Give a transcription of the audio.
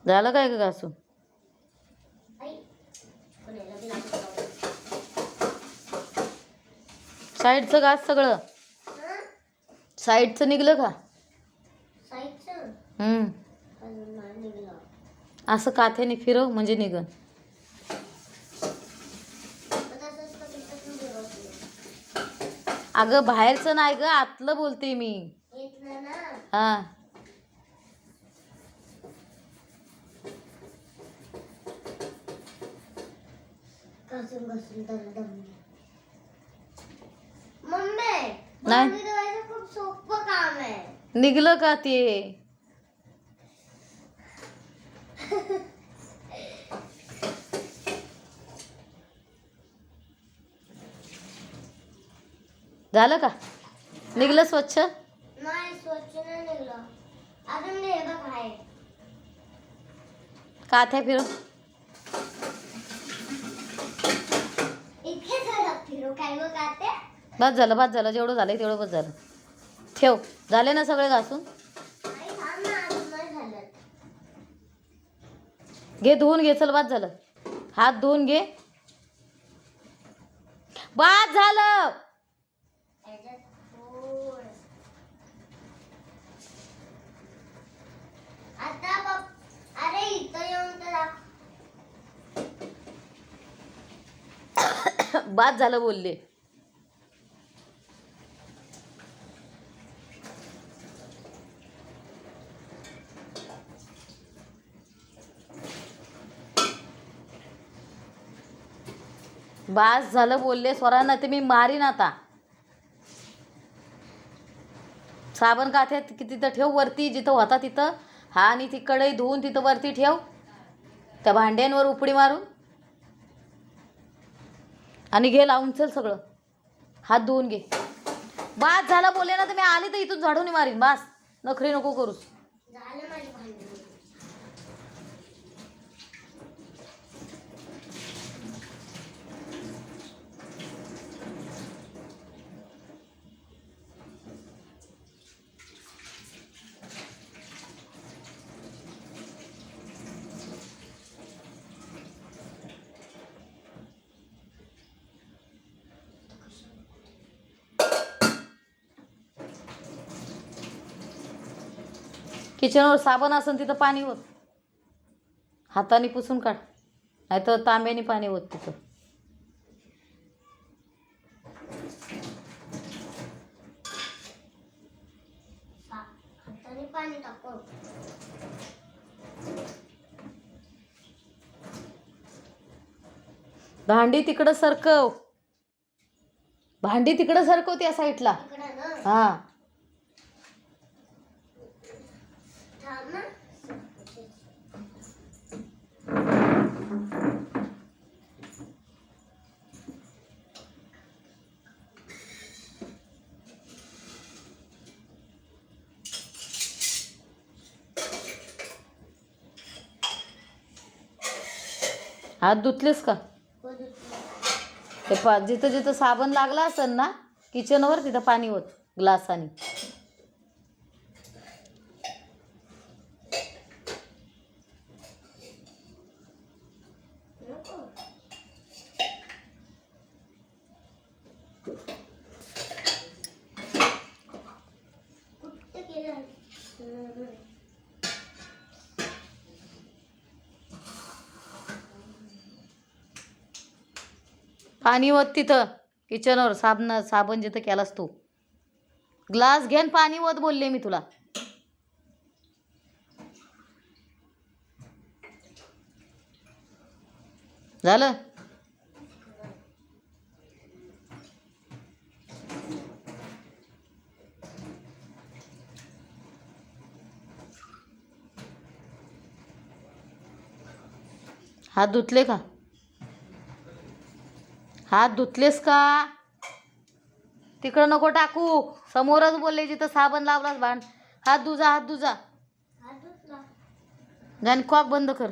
झालं काय का घासून? साईडचं घास सगळं. साईडचं निघलं का? असं काथ्याने फिरव म्हणजे निघन. अगं बाहेरचं नाही ग, आतलं बोलते मी. हा नाही खूप सोपं काम आहे. निघलं का ते? झालं का? निघलं स्वच्छ? नाही स्वच्छ नाही निघलं अजून. हे बघ आहे काथ्या फिरव. इतके झालं फिरो काय बघ आते. बस झालं बस झालं, जेवढं झालंय तेवढं बस झालं. ठेव. झाले ना सगळे घासून? नाही थांब ना, अजून नाही झालं. घे धुवून घे. चल बस झालं. हात धुवून घे. बस झालं. याच्यात फोड. आता बघ. अरे इथं येऊन तर बस झालं बोलले. बास झालं बोलले स्वरांना, ते मी मारीन आता. साबण काथ्यात तिथं ठेव वरती जिथं होता तिथं. हा आणि ती कढई धुवून तिथं वरती ठेव त्या भांड्यांवर उपडी मारून. आणि घे लावून. चल सगळं हात धुवून घे. बास झालं बोलले ना, तर मी आली तर इथून झाडून मारीन. बास नखरी नको करूस. झालं माझी भांडी. किचनवर साबण असेल तिथं पाणी होत. हाताने पुसून काढ, नाहीतर तांब्याने पाणी होत तिथं. हाताने पाणी टाकू. भांडी तिकडं सरकव. भांडी तिकडं सरकव त्या साईडला. इकडं ना. हा थांब ना. हात धुतलेस का? ते जिथं जिथं साबण लागला असेल ना किचनवर तिथं पाणी होत ग्लासाने. कुठं गेलं? पाणी होत तिथं किचनवर. साबण जिथं केलास तू. ग्लास घेन पाणी होत बोलले मी तुला. झालं? हात धुतले का? हात धुतलेस का? तिकडं नको टाकू, समोरच बोलले जिथं साबण लावलास भांड. हात धुजा हात धुजा. हात धुतला. आणि कॉक बंद कर.